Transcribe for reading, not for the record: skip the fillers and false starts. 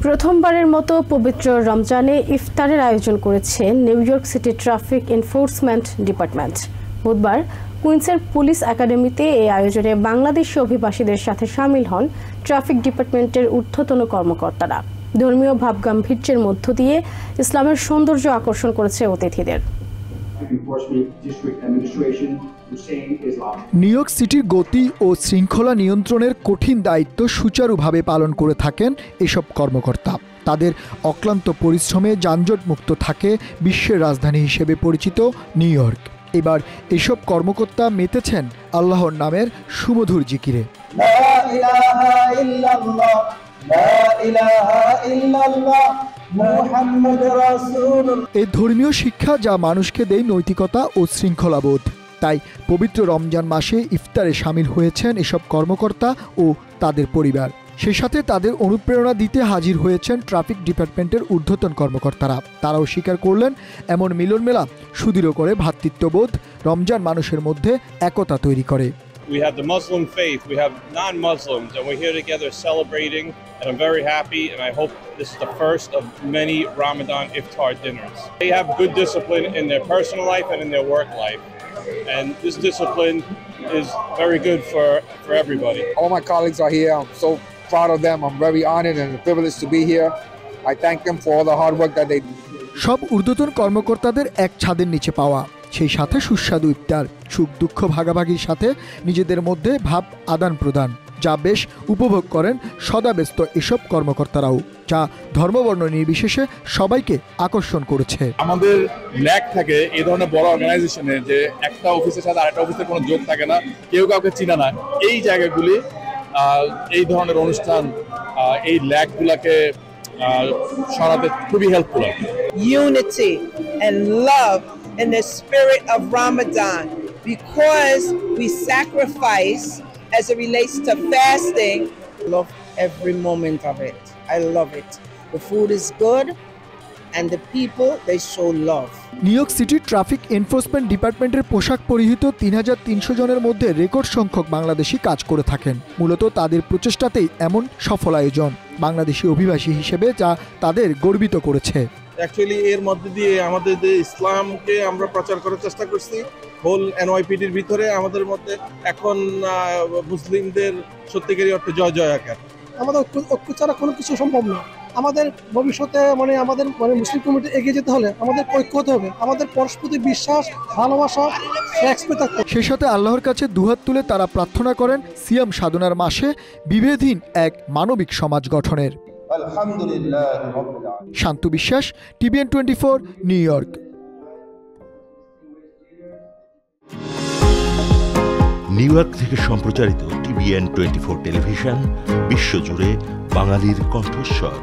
প্রথমবারের মতো পবিত্র রমজানে ইফতারের আয়োজন করেছে new York city traffic enforcement department. বুধবার কুইন্সের পুলিশ একাডেমিতে এই আয়োজনে বাংলাদেশি অভিবাসীদের সাথে শামিল হন ট্রাফিক ডিপার্টমেন্টের ঊর্ধ্বতন কর্মকর্তারা। ধর্মীয় ভাবগাম্ভীর্যের মধ্য দিয়ে ইসলামের সৌন্দর্য আকর্ষণ করেছে অতিথিদের। নিউ ইয়র্ক সিটির গতি ও শৃঙ্খলা নিয়ন্ত্রণের কঠিন দায়িত্ব সুচারুভাবে পালন করে থাকেন এসব কর্মকর্তা। তাদের অক্লান্ত পরিশ্রমে যানজটমুক্ত থাকে বিশ্বের রাজধানী হিসেবে পরিচিত নিউ ইয়র্ক। এবার এসব কর্মকর্তা মেতেছেন আল্লাহর নামের সুমধুর জিকিরে। এই ধর্মীয় শিক্ষা যা মানুষকে দেয় নৈতিকতা ও শৃঙ্খলাবোধ। তাই পবিত্র রমজান মাসে ইফতারে শামিল হয়েছেন এসব কর্মকর্তা ও তাদের পরিবার। সেই সাথে তাদের অনুপ্রেরণা দিতে হাজির হয়েছেন ট্রাফিক ডিপার্টমেন্টের ঊর্ধ্বতন কর্মকর্তারা। তারাও স্বীকার করলেন এমন মিলন মেলা সুদৃঢ় করে ভ্রাতৃত্ববোধ, রমজান মানুষের মধ্যে একতা তৈরি করে। We have the Muslim faith, we have non-Muslims, and we're here together celebrating, and I'm very happy, and I hope this is the first of many Ramadan iftar dinners. They have good discipline in their personal life and in their work life, and this discipline is very good for everybody. All my colleagues are here. I'm so proud of them. I'm very honored and privileged to be here. I thank them for all the hard work that they do. সব ঊর্ধ্বতন কর্মকর্তাদের এক ছাদের নিচে পাওয়া, সেই সাথে সুস্বাদু ইফতার, সুখ দুঃখ ভাগাভাগির সাথে নিজেদের মধ্যে ভাব আদান প্রদান, যা বেশ উপভোগ করেন সদাব্যস্ত এসব কর্মকর্তারাও, যা ধর্মবর্ণ নির্বিশেষে সবাইকে আকর্ষণ করেছে। আমাদের ল্যাক থাকে এই ধরনের বড় অর্গানাইজেশনের যে একটা অফিসের সাথে আরেকটা অফিসের কোনো যোগ থাকে না, কেউ কাউকে চিনা না। এই জায়গাগুলি এই ধরনের অনুষ্ঠান এই ল্যাকগুলোকে সরাতে খুবই helpful. Unity and love in the spirit of Ramadan, because we sacrifice as it relates to fasting. I love every moment of it. I love it. The food is good and the people, they show love. New York city traffic enforcement ডিপার্টমেন্টের পোশাক পরিহিত ৩৩০০ জনের মধ্যে record সংখ্যক বাংলাদেশি কাজ করে থাকেন। মূলত তাদের প্রচেষ্টাতেই এমন সফল আয়োজন বাংলাদেশি অভিবাসী হিসেবে, যা তাদের গর্বিত করেছে। অ্যাকচুয়ালি এর মধ্যে দিয়ে আমাদের যে ইসলামকে আমরা প্রচার করার চেষ্টা করছি হোল এনওয়াইপিডির ভিতরে। আমাদের মধ্যে এখন মুসলিমদের সত্যিকারই অর্থে জয় জয়াকার। আমাদের ঐক্য ছাড়া কোনো কিছু সম্ভব না। আমাদের ভবিষ্যতে আমাদের মুসলিম কমিউনিটি এগিয়ে যেতে হলে আমাদের ঐক্য হতে হবে, আমাদের পরস্পর বিশ্বাস, ভালোবাসা, রেসপেক্ট থাকতে হবে। সেই সাথে আল্লাহর কাছে দুহাত তুলে তারা প্রার্থনা করেন সিয়াম সাধনার মাসে বিভেদহীন এক মানবিক সমাজ গঠনের। শান্তু বিশ্বাস, TVN 24, new York. New York থেকে সম্প্রচারিত TVN 24 টেলিভিশন বিশ্বজুড়ে বাঙালির কণ্ঠস্বর।